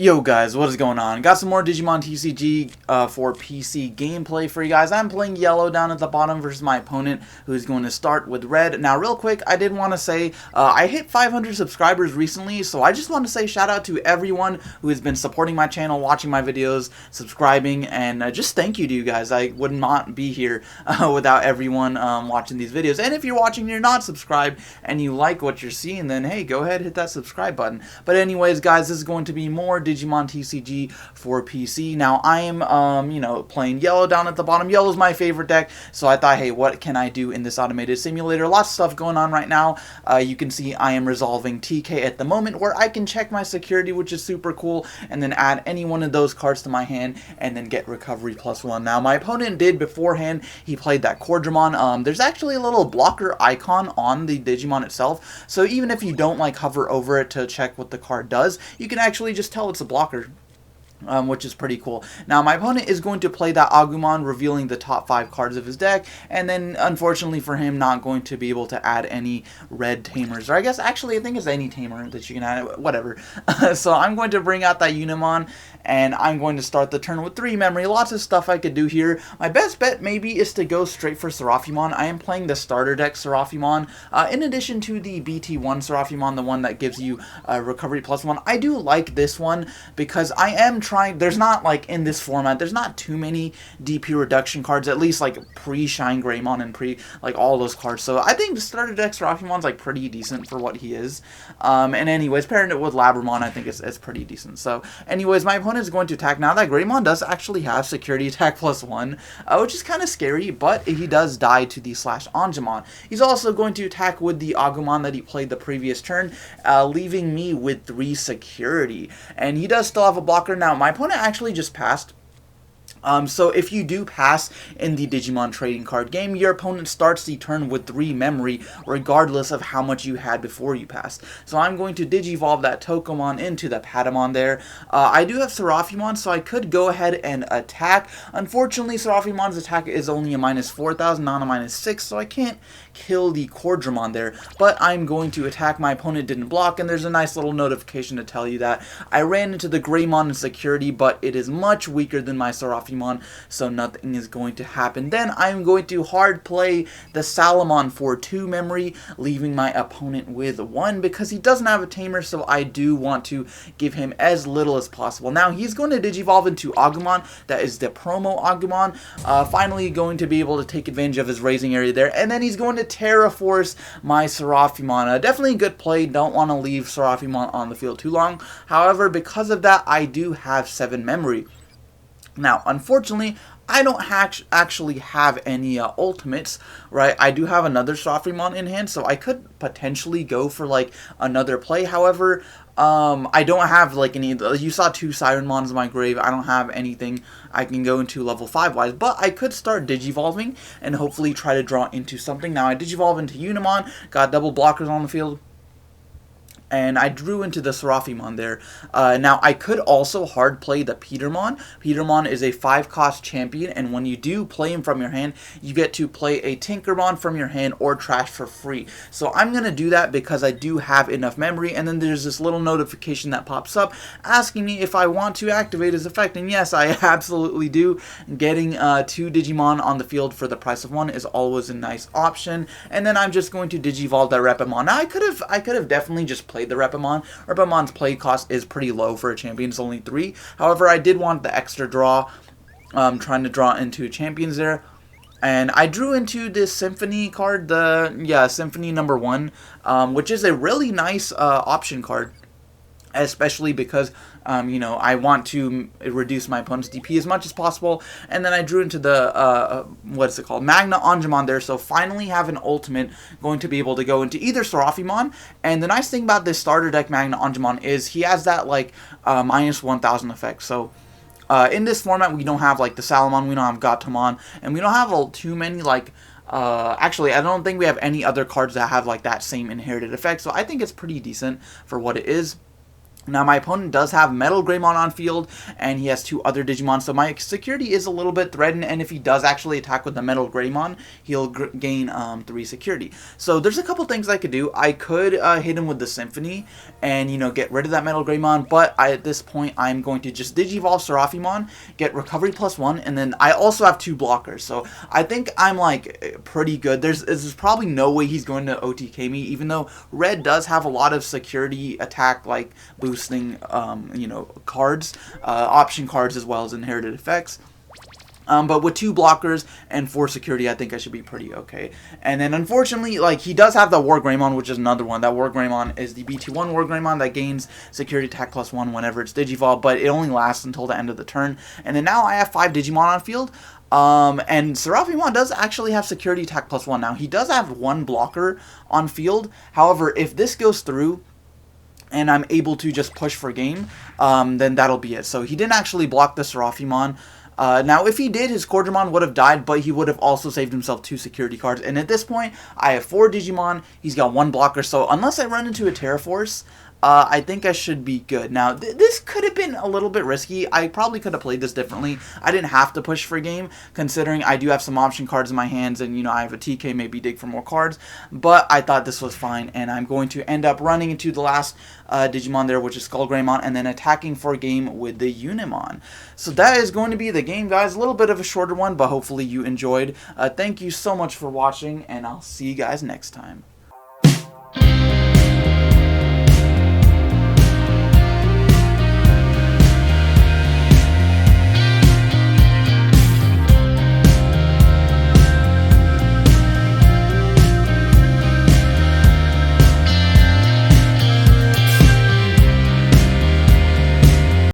Yo guys, what is going on? Got some more Digimon TCG for PC gameplay for you guys. I'm playing yellow down at the bottom versus my opponent, who's going to start with red. Now real quick, I did want to say I hit 500 subscribers recently, so I just want to say shout out to everyone who has been supporting my channel, watching my videos, subscribing, and just thank you to you guys. I would not be here without everyone watching these videos. And if you're watching and you're not subscribed and you like what you're seeing, then hey, go ahead, hit that subscribe button. But anyways guys, this is going to be more Digimon TCG for PC. Now I am playing yellow down at the bottom. Yellow's my favorite deck, so I thought, hey, what can I do in this automated simulator? Lots of stuff going on right now. You can see I am resolving TK at the moment, where I can check my security, which is super cool, and then add any one of those cards to my hand and then get recovery +1. Now my opponent did beforehand, he played that WarGreymon. There's actually a little blocker icon on the Digimon itself, so even if you don't like hover over it to check what the card does, you can actually just tell it's a blocker. Which is pretty cool. Now my opponent is going to play that Agumon, revealing the top 5 cards of his deck, and then unfortunately for him, not going to be able to add any red tamers, or I guess actually I think it's any tamer that you can add, whatever. So I'm going to bring out that Unimon, and I'm going to start the turn with 3 memory. Lots of stuff I could do here. My best bet maybe is to go straight for Seraphimon. I am playing the starter deck Seraphimon, in addition to the BT1 Seraphimon, the one that gives you recovery +1. I do like this one because I am there's not, like, in this format, there's not too many DP reduction cards, at least, like, pre-Shine Greymon and like, all those cards. So I think the starter deck Seraphimon's, like, pretty decent for what he is. And anyways, pairing it with Labramon, I think it's pretty decent. So, anyways, my opponent is going to attack. Now that Greymon does actually have security attack +1, which is kind of scary, but he does die to the /Angemon. He's also going to attack with the Agumon that he played the previous turn, leaving me with 3 security. And he does still have a blocker. Now, my opponent actually just passed. So if you do pass in the Digimon trading card game, your opponent starts the turn with 3 memory, regardless of how much you had before you passed. So I'm going to Digivolve that Tokomon into the Patamon there. I do have Seraphimon, so I could go ahead and attack. Unfortunately, Seraphimon's attack is only a -4,000, not a -6, so I can't kill the Quadramon there. But I'm going to attack. My opponent didn't block, and there's a nice little notification to tell you that I ran into the Greymon in security, but it is much weaker than my Seraphimon, so nothing is going to happen. Then I'm going to hard play the Salamon for 2 memory, leaving my opponent with 1 because he doesn't have a tamer, so I do want to give him as little as possible. Now he's going to Digivolve into Agumon. That is the promo Agumon. Finally going to be able to take advantage of his raising area there, and then he's going to Terra Force my Seraphimon. Definitely a good play. Don't want to leave Seraphimon on the field too long. However, because of that, I do have 7 memory. Now, unfortunately, I don't actually have any ultimates, right? I do have another Seraphimon in hand, so I could potentially go for, like, another play. However, I don't have, like, any. You saw 2 Sirenmons in my grave. I don't have anything I can go into level 5-wise, but I could start Digivolving and hopefully try to draw into something. Now, I Digivolve into Unimon, got double blockers on the field, and I drew into the Seraphimon there. Now, I could also hard play the Petermon. Petermon is a 5-cost champion, and when you do play him from your hand, you get to play a Tinkermon from your hand or trash for free. So I'm going to do that because I do have enough memory, and then there's this little notification that pops up asking me if I want to activate his effect, and yes, I absolutely do. Getting 2 Digimon on the field for the price of 1 is always a nice option, and then I'm just going to Digivolve that Repamon. Now, I could have definitely just played the Repamon. Repamon's play cost is pretty low for a champion. It's only 3. However, I did want the extra draw, trying to draw into champions there. And I drew into this Symphony card, Symphony #1, which is a really nice option card, especially because I want to reduce my opponent's DP as much as possible. And then I drew into the Magna Angemon there, so finally have an ultimate, going to be able to go into either Seraphimon. And the nice thing about this starter deck Magna Angemon is he has that, like, -1,000 effect. So in this format, we don't have, like, the Salamon, we don't have Gatomon, and we don't have too many, like, actually, I don't think we have any other cards that have, like, that same inherited effect. So I think it's pretty decent for what it is. Now, my opponent does have Metal Greymon on field, and he has 2 other Digimon, so my security is a little bit threatened, and if he does actually attack with the Metal Greymon, he'll gain 3 security. So there's a couple things I could do. I could hit him with the Symphony and, you know, get rid of that Metal Greymon, but at this point, I'm going to just Digivolve Seraphimon, get Recovery +1, and then I also have 2 blockers, so I think I'm, like, pretty good. There's probably no way he's going to OTK me, even though Red does have a lot of security attack, like, boosting, you know, cards, option cards as well as inherited effects. But with 2 blockers and 4 security, I think I should be pretty okay. And then, unfortunately, like, he does have the WarGreymon, which is another one. That WarGreymon is the BT1 WarGreymon that gains security attack +1 whenever it's Digivolved, but it only lasts until the end of the turn. And then now I have 5 Digimon on field. And Seraphimon does actually have security attack +1. Now, he does have 1 blocker on field. However, if this goes through, and I'm able to just push for game, then that'll be it. So he didn't actually block the Seraphimon. Now, if he did, his Quadramon would have died, but he would have also saved himself 2 security cards. And at this point, I have 4 Digimon. He's got 1 blocker. So unless I run into a Terraforce, I think I should be good. Now, this could have been a little bit risky. I probably could have played this differently. I didn't have to push for game, considering I do have some option cards in my hands, and, you know, I have a TK, maybe dig for more cards. But I thought this was fine, and I'm going to end up running into the last Digimon there, which is WarGreymon, and then attacking for game with the Unimon. So that is going to be the game, guys. A little bit of a shorter one, but hopefully you enjoyed. Thank you so much for watching, and I'll see you guys next time.